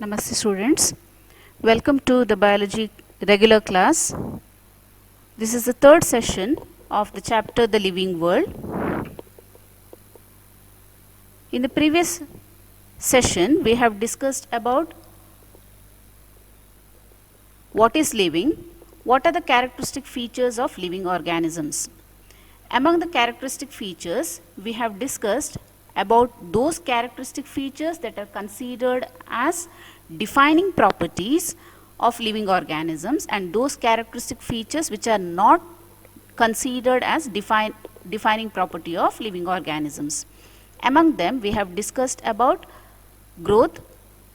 Namaste students. Welcome to the biology regular class. This is the third session of the chapter The Living World. In the previous session we have discussed about what is living, what are the characteristic features of living organisms. Among the characteristic features we have discussed about those characteristic features that are considered as defining properties of living organisms and those characteristic features which are not considered as defining property of living organisms. Among them we have discussed about growth,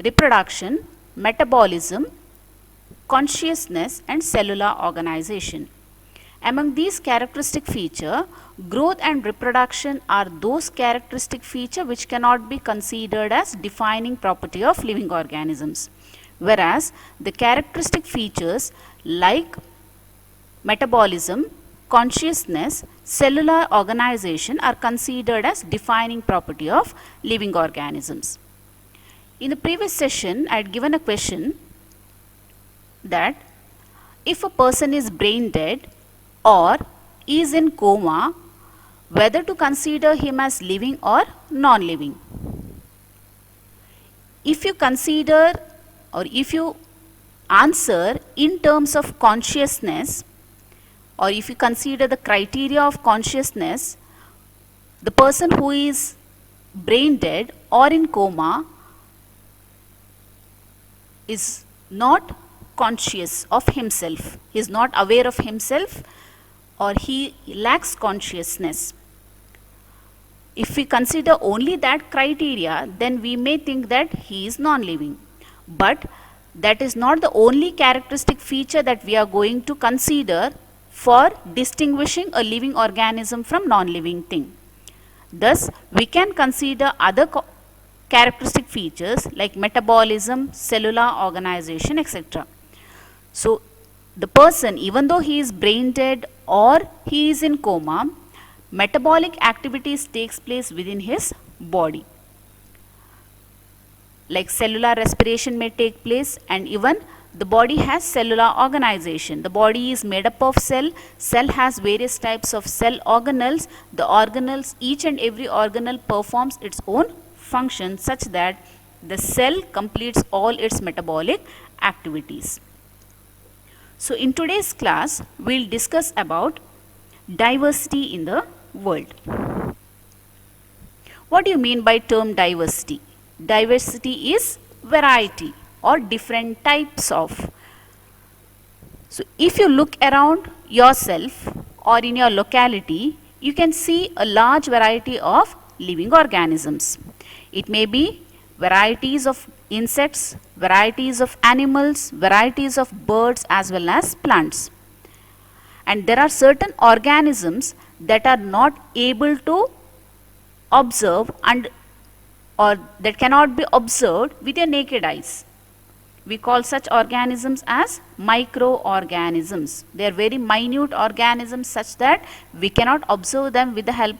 reproduction, metabolism, consciousness and cellular organization. Among these characteristic features, growth and reproduction are those characteristic features which cannot be considered as defining property of living organisms. Whereas the characteristic features like metabolism, consciousness, cellular organization are considered as defining property of living organisms. In the previous session, I had given a question that if a person is brain dead or is in coma, whether to consider him as living or non-living. If you consider or if you answer in terms of consciousness, or if you consider the criteria of consciousness, the person who is brain dead or in coma is not conscious of himself, he is not aware of himself, or he lacks consciousness. If we consider only that criteria, then we may think that he is non-living. But that is not the only characteristic feature that we are going to consider for distinguishing a living organism from non-living thing. Thus, we can consider other characteristic features like metabolism, cellular organization, etc. So, the person, even though he is brain dead or he is in coma, metabolic activities takes place within his body. Like cellular respiration may take place, and even the body has cellular organization. The body is made up of cell. Cell has various types of cell organelles. The organelles, each and every organelle performs its own function such that the cell completes all its metabolic activities. So in today's class, we will discuss about diversity in the world. What do you mean by term diversity? Diversity is variety or different types of. So if you look around yourself or in your locality, you can see a large variety of living organisms. It may be varieties of insects, varieties of animals, varieties of birds as well as plants. And there are certain organisms that are not able to observe or that cannot be observed with your naked eyes. We call such organisms as microorganisms. They are very minute organisms such that we cannot observe them with the help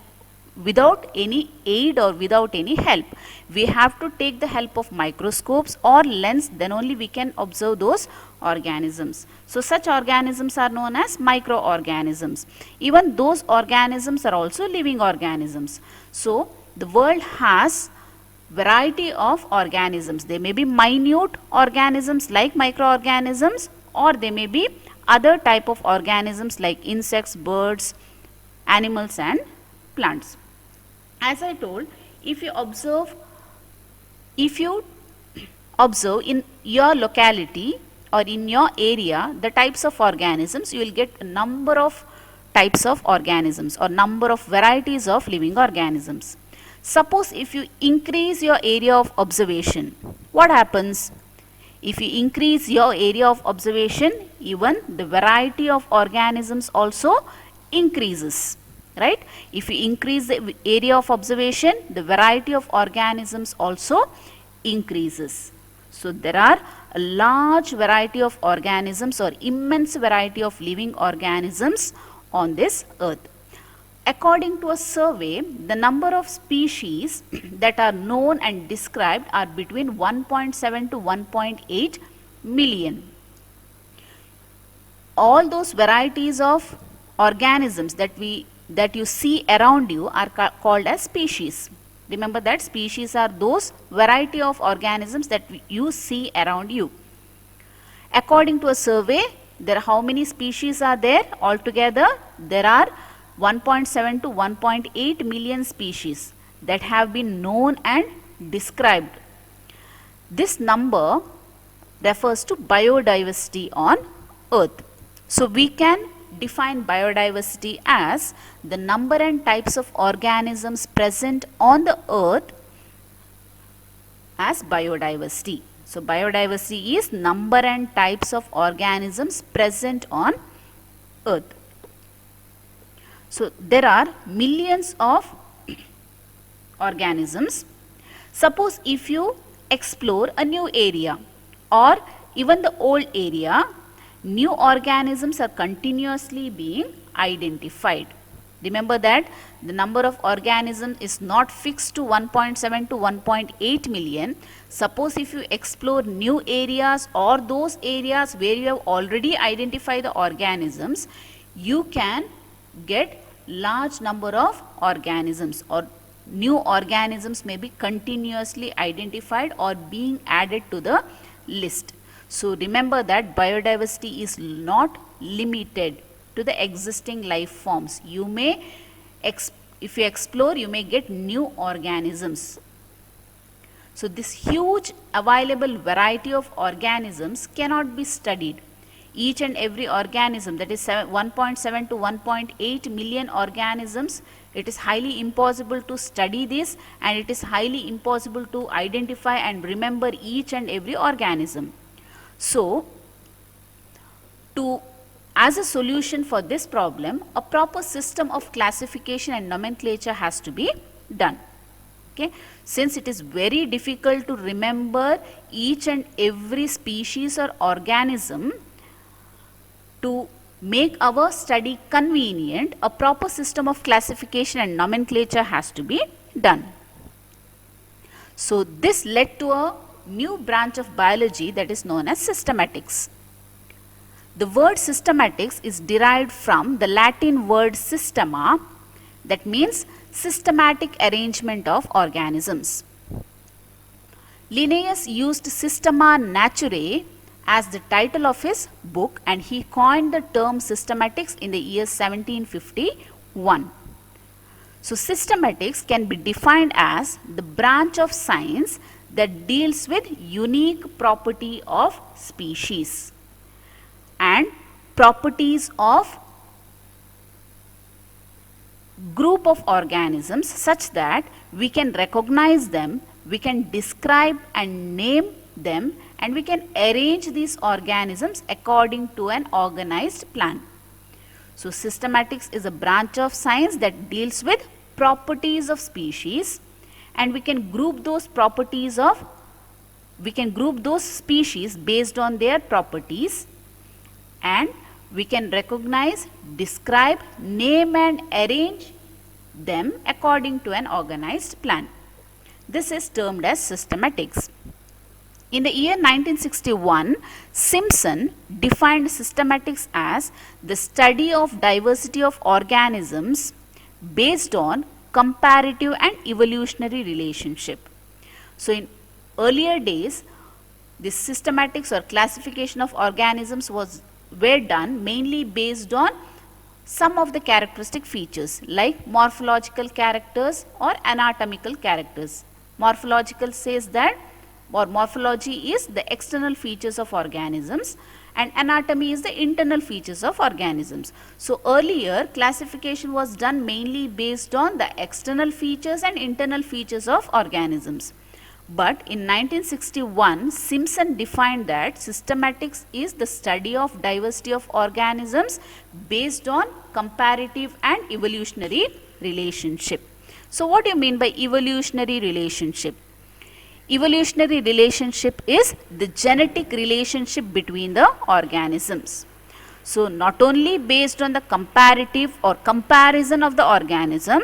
without any aid or without any help. We have to take the help of microscopes or lens, then only we can observe those organisms. So such organisms are known as microorganisms. Even those organisms are also living organisms. So the world has variety of organisms. They may be minute organisms like microorganisms, or they may be other type of organisms like insects, birds, animals and plants. As I told, if you observe in your locality or in your area the types of organisms, you will get a number of types of organisms or number of varieties of living organisms. Suppose if you increase your area of observation, what happens? If you increase your area of observation, even the variety of organisms also increases. Right? If you increase the area of observation, the variety of organisms also increases. So there are a large variety of organisms or immense variety of living organisms on this earth. According to a survey, the number of species that are known and described are between 1.7 to 1.8 million. All those varieties of organisms that you see around you are called as species. Remember that species are those variety of organisms that you see around you. According to a survey, how many species are there? Altogether, there are 1.7 to 1.8 million species that have been known and described. This number refers to biodiversity on Earth. So we can define biodiversity as the number and types of organisms present on the Earth as biodiversity. So biodiversity is number and types of organisms present on Earth. So there are millions of organisms. Suppose if you explore a new area or even the old area, new organisms are continuously being identified. Remember that the number of organisms is not fixed to 1.7 to 1.8 million. Suppose if you explore new areas or those areas where you have already identified the organisms, you can get large number of organisms, or new organisms may be continuously identified or being added to the list. So remember that biodiversity is not limited to the existing life forms. You may, if you explore, you may get new organisms. So this huge available variety of organisms cannot be studied. Each and every organism, that is 1.7 to 1.8 million organisms, it is highly impossible to study this, and it is highly impossible to identify and remember each and every organism. So, as a solution for this problem, a proper system of classification and nomenclature has to be done. Okay. Since it is very difficult to remember each and every species or organism, to make our study convenient, a proper system of classification and nomenclature has to be done. So this led to a new branch of biology that is known as systematics. The word systematics is derived from the Latin word systema, that means systematic arrangement of organisms. Linnaeus used Systema Naturae as the title of his book, and he coined the term systematics in the year 1751. So systematics can be defined as the branch of science that deals with unique property of species and properties of group of organisms such that we can recognize them, we can describe and name them, and we can arrange these organisms according to an organized plan. So species is a branch of science that deals with properties of species, and we can group those species based on their properties, and we can recognize, describe, name and arrange them according to an organized plan. This is termed as systematics. In the year 1961, Simpson defined systematics as the study of diversity of organisms based on comparative and evolutionary relationship. So in earlier days, this systematics or classification of organisms were done mainly based on some of the characteristic features like morphological characters or anatomical characters. Morphological says that, or morphology is the external features of organisms, and anatomy is the internal features of organisms. So earlier classification was done mainly based on the external features and internal features of organisms. But in 1961, Simpson defined that systematics is the study of diversity of organisms based on comparative and evolutionary relationship. So what do you mean by evolutionary relationship? Evolutionary relationship is the genetic relationship between the organisms. So not only based on the comparative or comparison of the organism,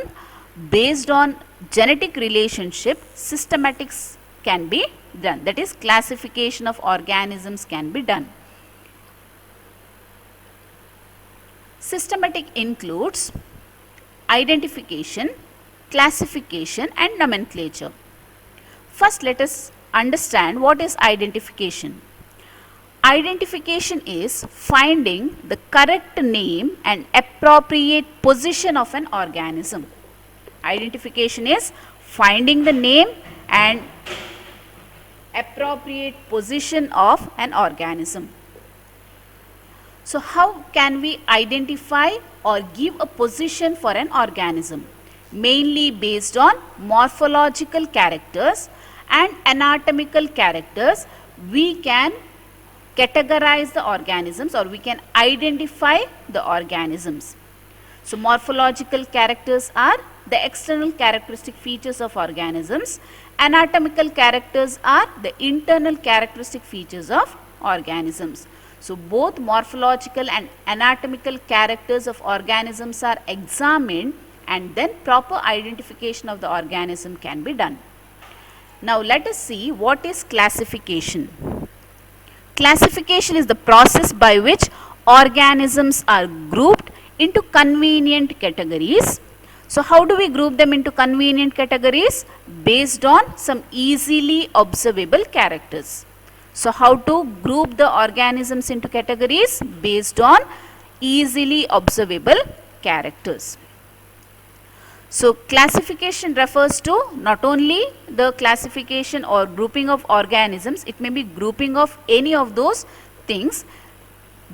based on genetic relationship, systematics can be done. That is, classification of organisms can be done. Systematic includes identification, classification and nomenclature. First, let us understand what is identification. Identification is finding the correct name and appropriate position of an organism. Identification is finding the name and appropriate position of an organism. So how can we identify or give a position for an organism? Mainly based on morphological characters and anatomical characters, we can categorize the organisms or we can identify the organisms. So morphological characters are the external characteristic features of organisms. Anatomical characters are the internal characteristic features of organisms. So both morphological and anatomical characters of organisms are examined and then proper identification of the organism can be done. Now let us see what is classification. Classification is the process by which organisms are grouped into convenient categories. So how do we group them into convenient categories? Based on some easily observable characters. So how to group the organisms into categories? Based on easily observable characters. So classification refers to not only the classification or grouping of organisms, it may be grouping of any of those things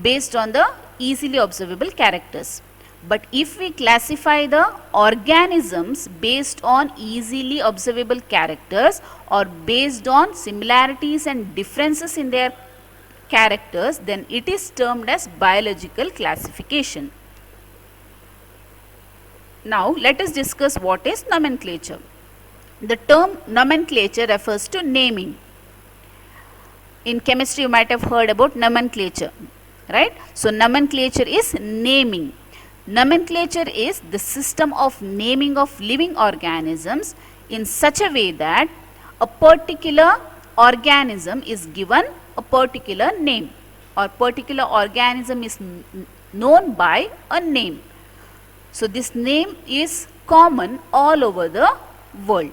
based on the easily observable characters. But if we classify the organisms based on easily observable characters or based on similarities and differences in their characters, then it is termed as biological classification. Now let us discuss what is nomenclature. The term nomenclature refers to naming. In chemistry you might have heard about nomenclature, right? So nomenclature is naming. Nomenclature is the system of naming of living organisms in such a way that a particular organism is given a particular name or particular organism is known by a name. So this name is common all over the world.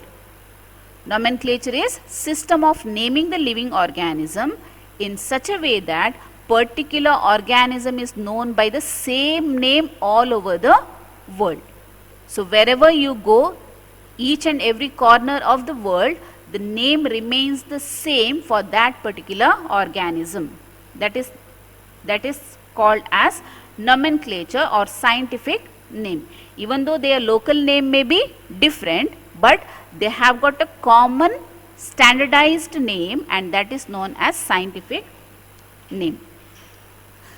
Nomenclature is system of naming the living organism in such a way that particular organism is known by the same name all over the world. So wherever you go, each and every corner of the world, the name remains the same for that particular organism. That is called as nomenclature or scientific name. Even though their local name may be different, but they have got a common standardized name and that is known as scientific name.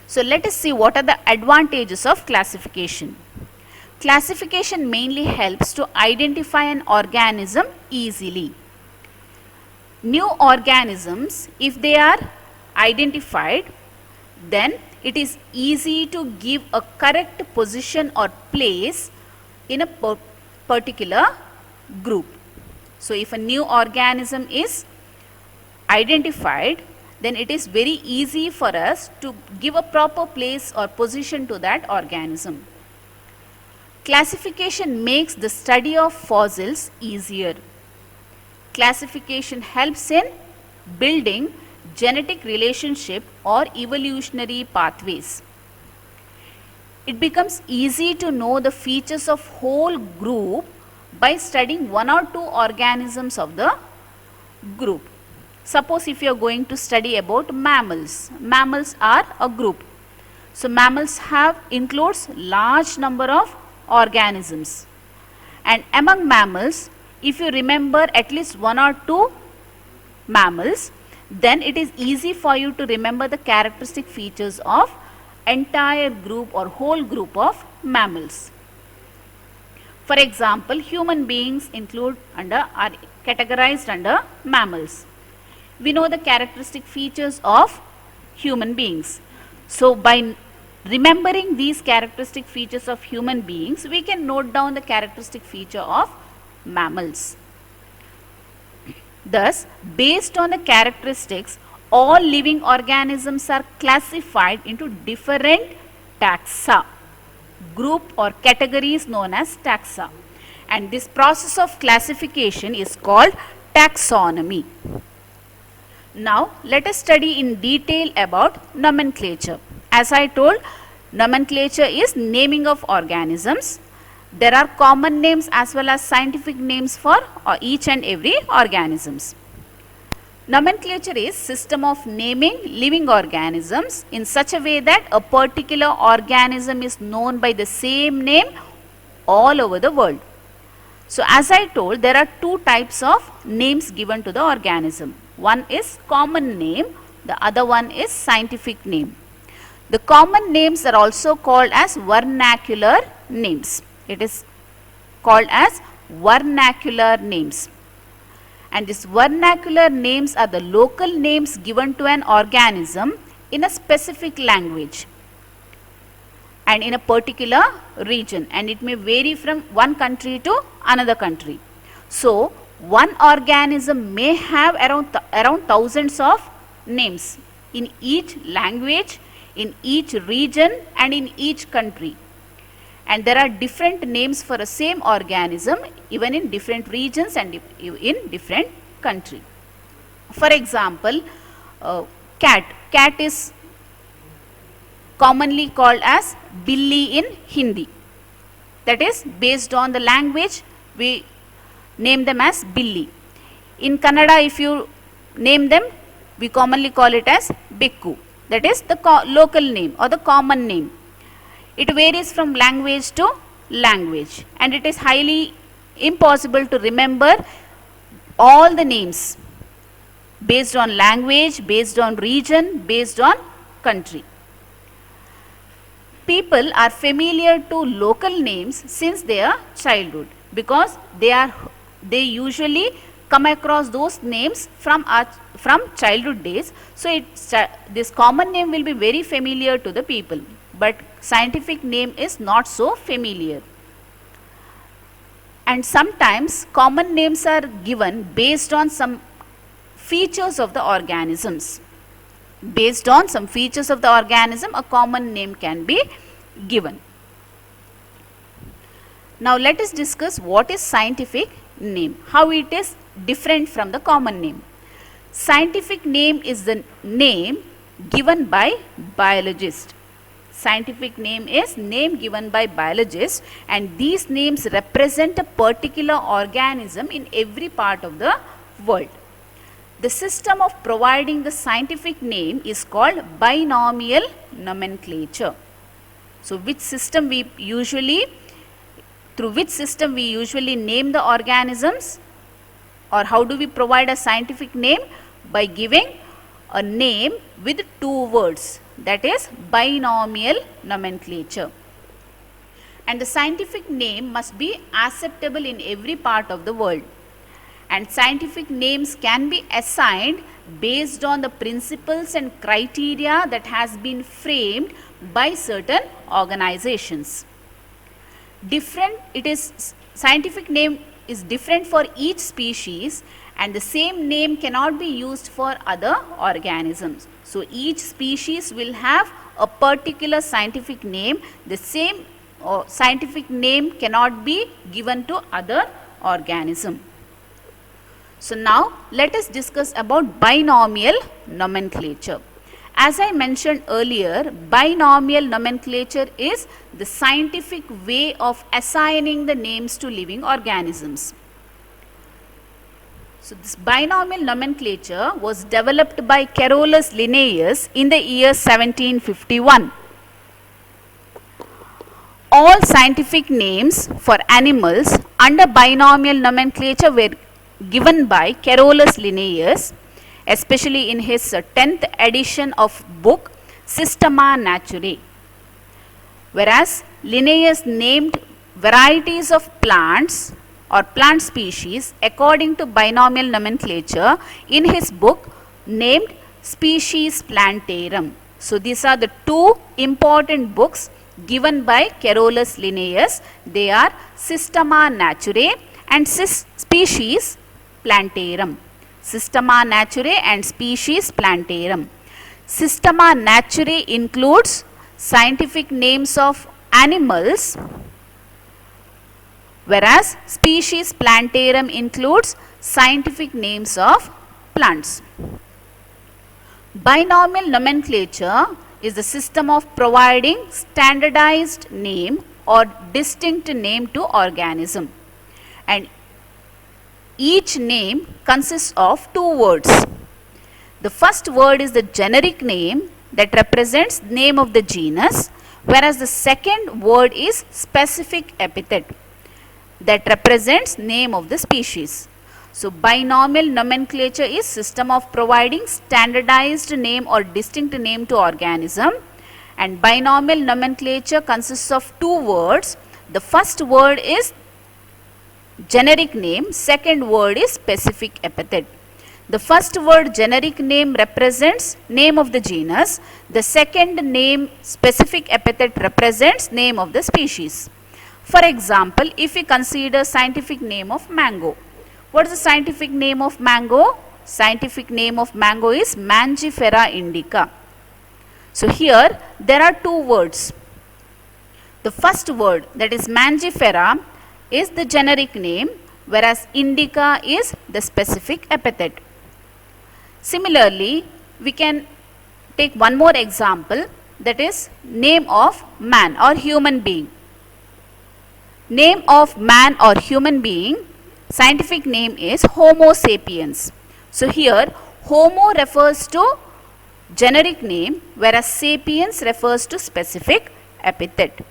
So let us see what are the advantages of classification. Classification mainly helps to identify an organism easily. New organisms, if they are identified, then it is easy to give a correct position or place in a particular group. So if a new organism is identified, then it is very easy for us to give a proper place or position to that organism. Classification makes the study of fossils easier. Classification helps in building genetic relationship or evolutionary pathways. It becomes easy to know the features of whole group by studying one or two organisms of the group. Suppose if you are going to study about mammals. Mammals are a group. So mammals includes large number of organisms. And among mammals, if you remember at least one or two mammals, then it is easy for you to remember the characteristic features of entire group or whole group of mammals. For example, human beings are categorized under mammals. We know the characteristic features of human beings. So by Remembering these characteristic features of human beings, we can note down the characteristic feature of mammals. Thus, based on the characteristics, all living organisms are classified into different taxa, group or categories known as taxa. And this process of classification is called taxonomy. Now, let us study in detail about nomenclature. As I told, nomenclature is naming of organisms. There are common names as well as scientific names for each and every organisms. Nomenclature is system of naming living organisms in such a way that a particular organism is known by the same name all over the world. So as I told, there are two types of names given to the organism. One is common name, the other one is scientific name. The common names are also called as vernacular names. It is called as vernacular names. And these vernacular names are the local names given to an organism in a specific language and in a particular region, and it may vary from one country to another country. So, one organism may have around thousands of names in each language, in each region and in each country. And there are different names for a same organism even in different regions and in different country. For example, cat. Cat is commonly called as Billy in Hindi. That is based on the language, we name them as Billy. In Kannada, if you name them, we commonly call it as Bekku. That is the local name or the common name. It varies from language to language, and it is highly impossible to remember all the names based on language, based on region, based on country. People are familiar to local names since their childhood because they usually come across those names from childhood days. So this common name will be very familiar to the people, but scientific name is not so familiar. And sometimes common names are given based on some features of the organisms. Based on some features of the organism, a common name can be given. Now let us discuss what is scientific name, how it is different from the common name. Scientific name is the name given by biologists. Scientific name is name given by biologists, and these names represent a particular organism in every part of the world. The system of providing the scientific name is called binomial nomenclature. So through which system we usually name the organisms, or how do we provide a scientific name? By giving a name with two words, that is binomial nomenclature. And the scientific name must be acceptable in every part of the world. And scientific names can be assigned based on the principles and criteria that has been framed by certain organizations. Scientific name is different for each species, and the same name cannot be used for other organisms. So each species will have a particular scientific name. The same scientific name cannot be given to other organism. So now let us discuss about binomial nomenclature. As I mentioned earlier, binomial nomenclature is the scientific way of assigning the names to living organisms. So this binomial nomenclature was developed by Carolus Linnaeus in the year 1751. All scientific names for animals under binomial nomenclature were given by Carolus Linnaeus, especially in his 10th edition of book Systema Naturae. Whereas Linnaeus named varieties of plants or plant species according to binomial nomenclature in his book named Species Plantarum. So these are the two important books given by Carolus Linnaeus. They are Systema Naturae and Species Plantarum. Systema Naturae and Species Plantarum. Systema Naturae includes scientific names of animals, whereas Species Plantarum includes scientific names of plants. Binomial nomenclature is the system of providing standardized name or distinct name to organism, and each name consists of two words. The first word is the generic name that represents name of the genus, whereas the second word is specific epithet that represents name of the species. So binomial nomenclature is system of providing standardized name or distinct name to organism, and binomial nomenclature consists of two words. The first word is generic name, second word is specific epithet. The first word generic name represents name of the genus, the second name specific epithet represents name of the species. For example, if we consider scientific name of mango, what is the scientific name of mango? Scientific name of mango is Mangifera indica. So here there are two words. The first word, that is Mangifera, is the generic name, whereas indica is the specific epithet. Similarly, we can take one more example, that is name of man or human being. Name of man or human being, scientific name is Homo sapiens. So here Homo refers to generic name, whereas sapiens refers to specific epithet.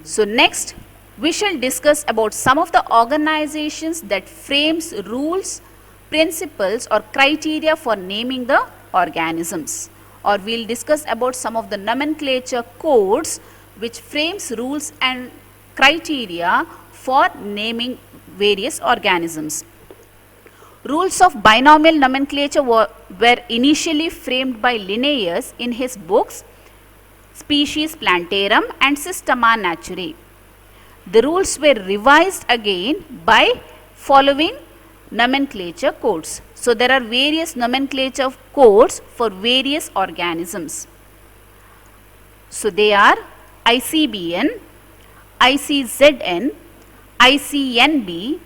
So next we shall discuss about some of the organizations that frames rules, principles or criteria for naming the organisms, or we will discuss about some of the nomenclature codes which frames rules and criteria for naming various organisms. Rules of binomial nomenclature were initially framed by Linnaeus in his books Species Plantarum and Systema Naturae. The rules were revised again by following nomenclature codes. So there are various nomenclature codes for various organisms. So they are ICBN, ICZN, ICNB,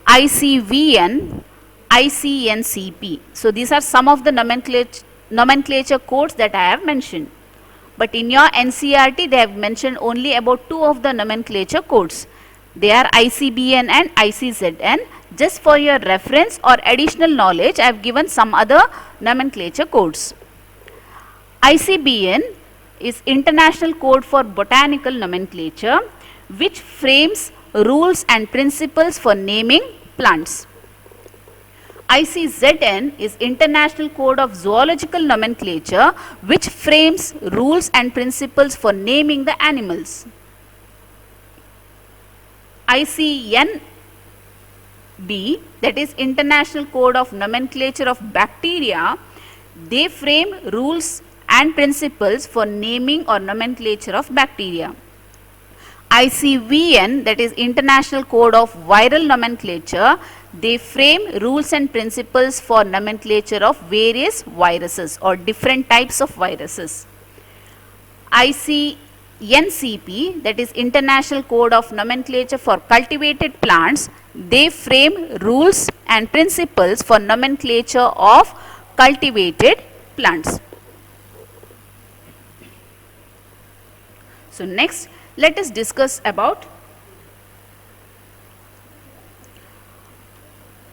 ICVN, ICNCP. So these are some of the nomenclature codes that I have mentioned. But in your NCERT they have mentioned only about two of the nomenclature codes. They are ICBN and ICZN. Just for your reference or additional knowledge, I have given some other nomenclature codes. ICBN is International Code for Botanical Nomenclature, which frames rules and principles for naming plants. ICZN is International Code of Zoological Nomenclature, which frames rules and principles for naming the animals. ICNB, that is International Code of Nomenclature of Bacteria, they frame rules and principles for naming or nomenclature of bacteria. ICVN, that is International Code of Viral Nomenclature, they frame rules and principles for nomenclature of various viruses or different types of viruses. ICNCP, that is International Code of Nomenclature for Cultivated Plants, they frame rules and principles for nomenclature of cultivated plants. So next, let us discuss about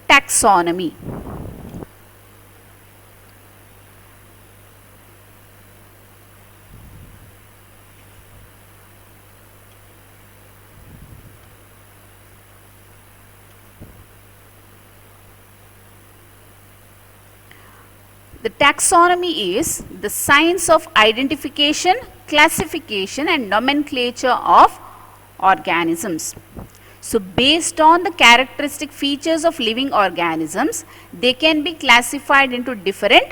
taxonomy. The taxonomy is the science of identification, classification and nomenclature of organisms. So based on the characteristic features of living organisms, they can be classified into different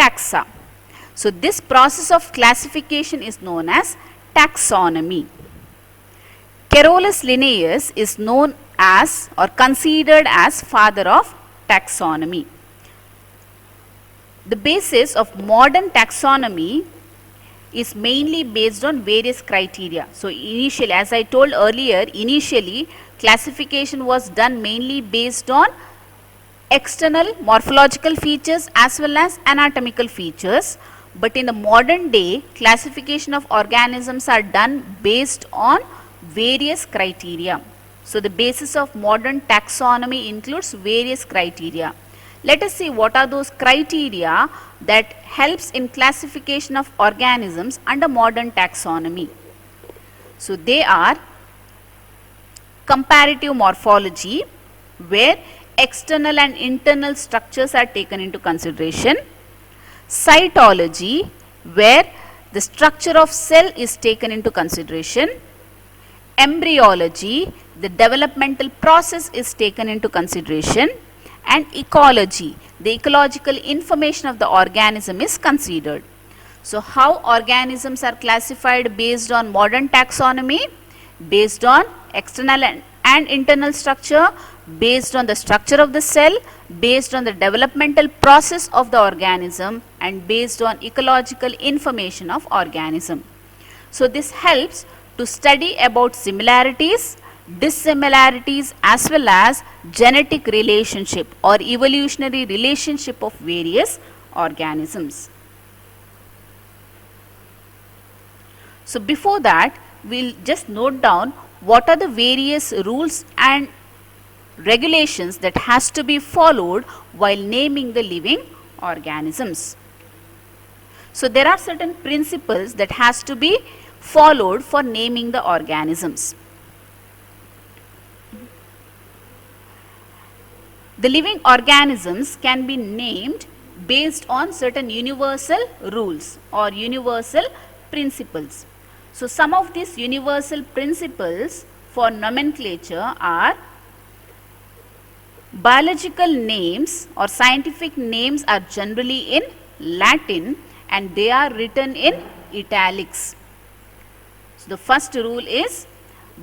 taxa. So this process of classification is known as taxonomy. Carolus Linnaeus is known as or considered as father of taxonomy. The basis of modern taxonomy is mainly based on various criteria. So initially, as I told earlier, initially classification was done mainly based on external morphological features as well as anatomical features. But in the modern day, classification of organisms are done based on various criteria. So the basis of modern taxonomy includes various criteria. Let us see what are those criteria that helps in classification of organisms under modern taxonomy. So they are comparative morphology, where external and internal structures are taken into consideration. Cytology, where the structure of cell is taken into consideration. Embryology, the developmental process is taken into consideration. And ecology, the ecological information of the organism is considered. So how organisms are classified based on modern taxonomy? Based on external and internal structure, based on the structure of the cell, based on the developmental process of the organism, and based on ecological information of organism. So this helps to study about similarities, dissimilarities as well as genetic relationship or evolutionary relationship of various organisms. So before that, we'll just note down what are the various rules and regulations that has to be followed while naming the living organisms. So there are certain principles that has to be followed for naming the organisms. The living organisms can be named based on certain universal rules or universal principles. So some of these universal principles for nomenclature are: biological names or scientific names are generally in Latin and they are written in italics. So the first rule is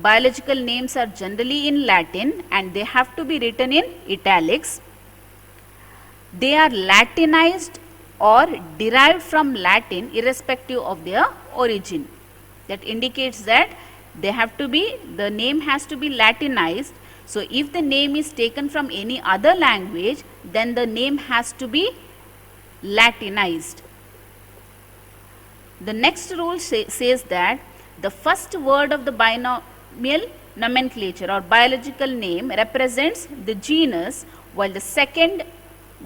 biological names are generally in Latin and they have to be written in italics. They are Latinized or derived from Latin irrespective of their origin. That indicates that they have to be, the name has to be Latinized. So if the name is taken from any other language, then the name has to be Latinized. The next rule says that the first word of the binomial nomenclature or biological name represents the genus, while the second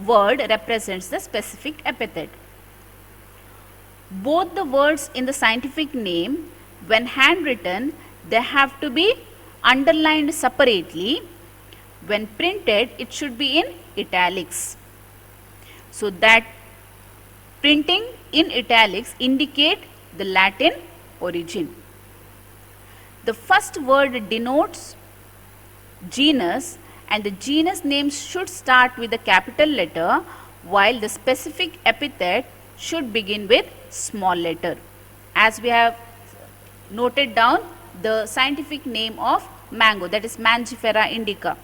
word represents the specific epithet. Both the words in the scientific name, when handwritten, they have to be underlined separately. When printed, it should be in italics. So that printing in italics indicate the Latin origin. The first word denotes genus and the genus name should start with a capital letter, while the specific epithet should begin with small letter. As we have noted down the scientific name of mango, that is Mangifera indica.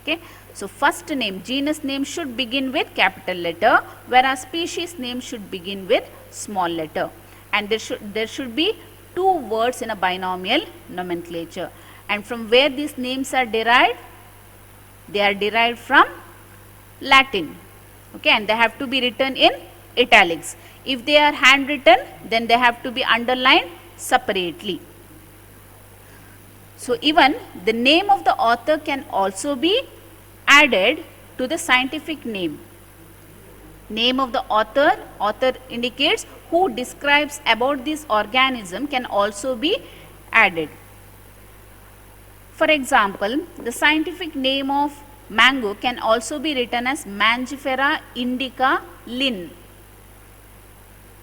Okay. So first name, genus name should begin with capital letter, whereas species name should begin with small letter. And there should be two words in a binomial nomenclature. And from where these names are derived? They are derived from Latin. Okay, and they have to be written in italics. If they are handwritten, then they have to be underlined separately. So even the name of the author can also be added to the scientific name. Name of the author, author indicates who describes about this organism, can also be added. For example, the scientific name of mango can also be written as Mangifera indica Linn.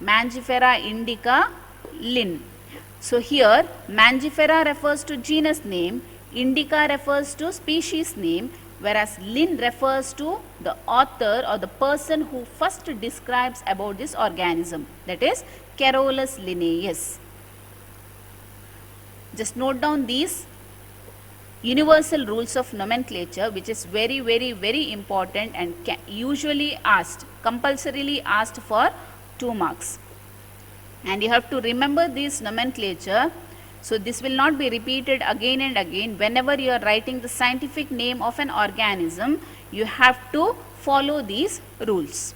Mangifera indica Linn. So here Mangifera refers to genus name, indica refers to species name, whereas Lin refers to the author or the person who first describes about this organism, that is Carolus Linnaeus. Just note down these universal rules of nomenclature, which is very, very, very important and usually asked, compulsorily asked for 2 marks. And you have to remember this nomenclature. So this will not be repeated again and again. Whenever you are writing the scientific name of an organism, you have to follow these rules.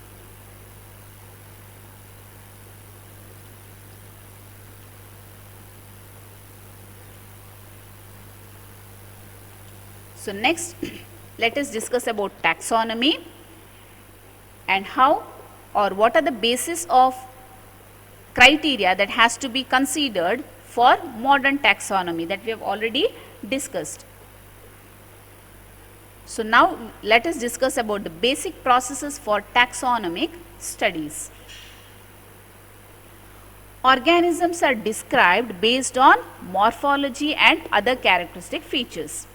So next, let us discuss about taxonomy and how or what are the basis of criteria that has to be considered for modern taxonomy that we have already discussed. So now let us discuss about the basic processes for taxonomic studies. Organisms are described based on morphology and other characteristic features.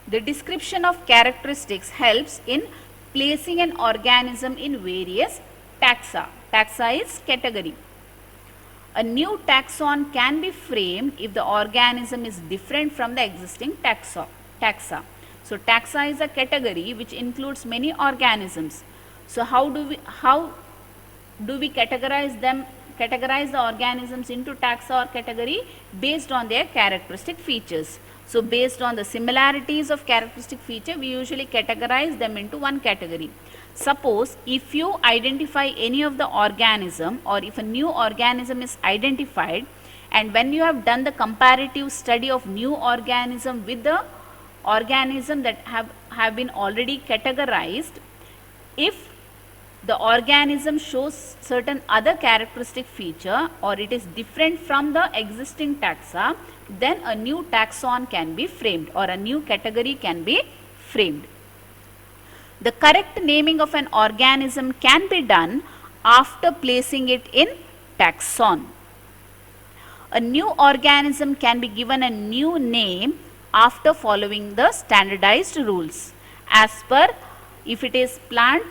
The description of characteristics helps in placing an organism in various taxa. Taxa is category. A new taxon can be framed if the organism is different from the existing taxa. So taxa is a category which includes many organisms. So how do we categorize them? Categorize the organisms into taxa or category based on their characteristic features. So based on the similarities of characteristic feature, we usually categorize them into one category. Suppose if you identify any of the organism, or if a new organism is identified, and when you have done the comparative study of new organism with the organism that have been already categorized, if the organism shows certain other characteristic feature or it is different from the existing taxa, then a new taxon can be framed or a new category can be framed. The correct naming of an organism can be done after placing it in taxon. A new organism can be given a new name after following the standardized rules. As per, if it is plant,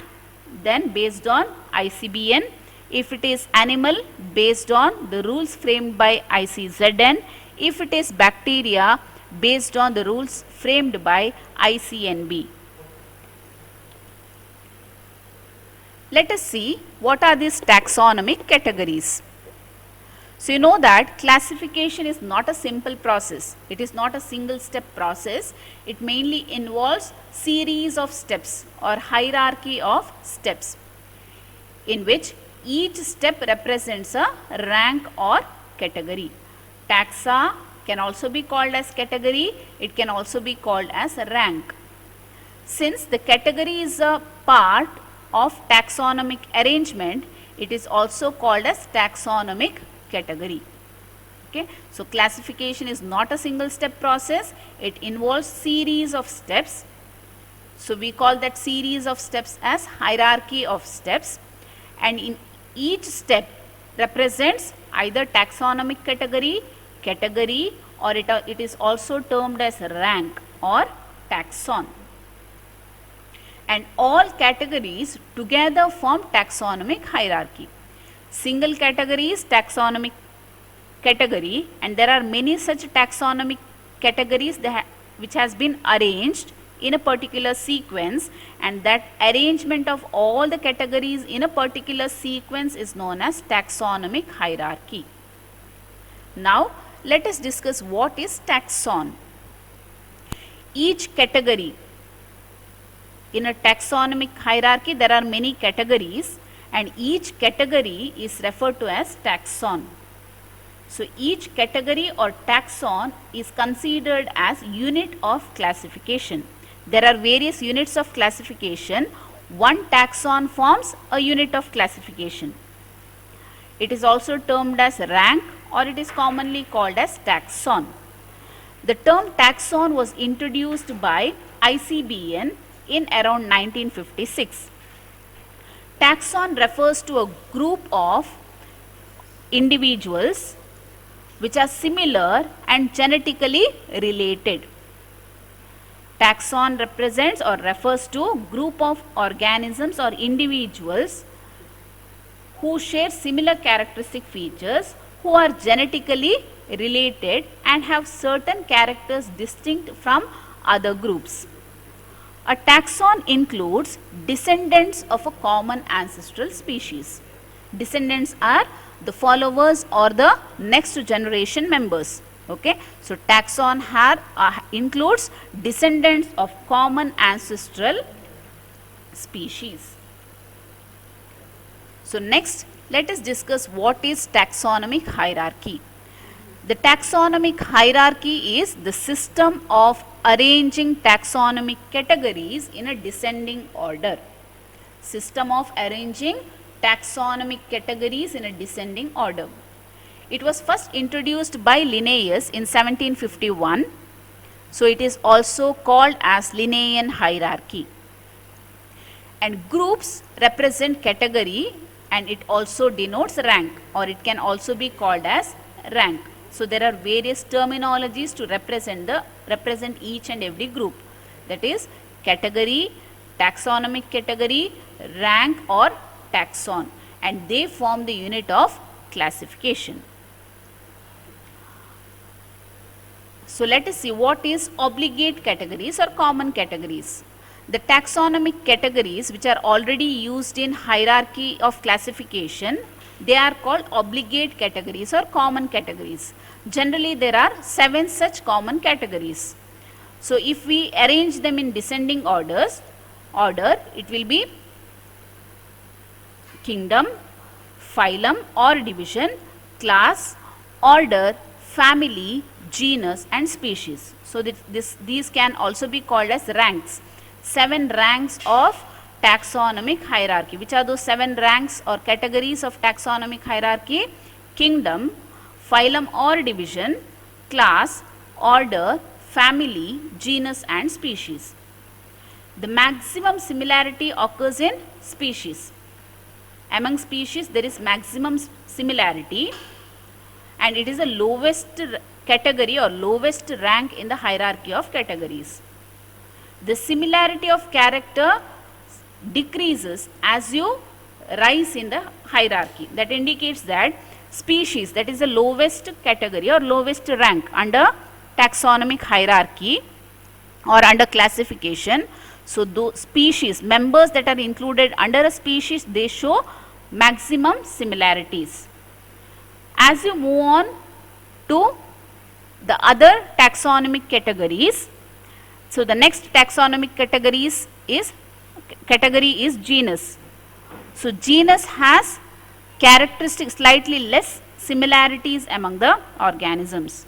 then based on ICBN. If it is animal, based on the rules framed by ICZN. If it is bacteria, based on the rules framed by ICNB. Let us see what are these taxonomic categories. So you know that classification is not a simple process. It is not a single step process. It mainly involves series of steps or hierarchy of steps, in which each step represents a rank or category. Taxa can also be called as category. It can also be called as rank. Since the category is a part of taxonomic arrangement, it is also called as taxonomic category. Okay, so classification is not a single step process. It involves series of steps. So we call that series of steps as hierarchy of steps, and in each step represents either taxonomic category, or it is also termed as rank or taxon. And all categories together form taxonomic hierarchy. Single category is taxonomic category, and there are many such taxonomic categories which has been arranged in a particular sequence, and that arrangement of all the categories in a particular sequence is known as taxonomic hierarchy. Now let us discuss what is taxon. Each category in a taxonomic hierarchy, there are many categories, and each category is referred to as taxon. So each category or taxon is considered as unit of classification. There are various units of classification. One taxon forms a unit of classification. It is also termed as rank, or it is commonly called as taxon. The term taxon was introduced by ICBN in around 1956. Taxon refers to a group of individuals which are similar and genetically related. Taxon represents or refers to group of organisms or individuals who share similar characteristic features, who are genetically related and have certain characters distinct from other groups. A taxon includes descendants of a common ancestral species. Descendants are the followers or the next generation members. Okay, so taxon includes descendants of common ancestral species. So next, let us discuss what is taxonomic hierarchy. The taxonomic hierarchy is the system of arranging taxonomic categories in a descending order. System of arranging taxonomic categories in a descending order. It was first introduced by Linnaeus in 1751. So it is also called as Linnaean hierarchy. And groups represent category, and it also denotes rank, or it can also be called as rank. So there are various terminologies to represent each and every group. That is category, taxonomic category, rank or taxon, and they form the unit of classification. So let us see what is obligate categories or common categories. The taxonomic categories which are already used in hierarchy of classification, they are called obligate categories or common categories. Generally there are 7 such common categories. So if we arrange them in descending order, it will be kingdom, phylum or division, class, order, family, genus and species. So these can also be called as ranks. 7 ranks of taxonomic hierarchy. Which are those 7 ranks or categories of taxonomic hierarchy? Kingdom, phylum or division, class, order, family, genus and species. The maximum similarity occurs in species. Among species there is maximum similarity, and it is the lowest category or lowest rank in the hierarchy of categories. The similarity of character decreases as you rise in the hierarchy. That indicates that species, that is the lowest category or lowest rank under taxonomic hierarchy or under classification. So those species, members that are included under a species, they show maximum similarities. As you move on to the other taxonomic categories, so the next taxonomic category is genus. So genus has characteristics slightly less similarities among the organisms.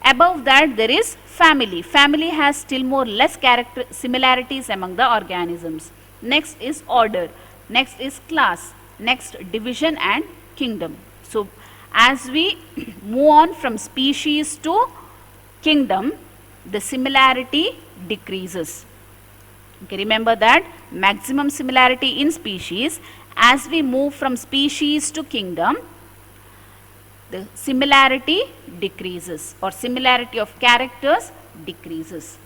Above that there is family. Family has still more less similarities among the organisms. Next is order. Next is class. Next division and kingdom. So as we move on from species to kingdom, the similarity decreases. Okay, remember that maximum similarity in species. As we move from species to kingdom, the similarity decreases or similarity of characters decreases.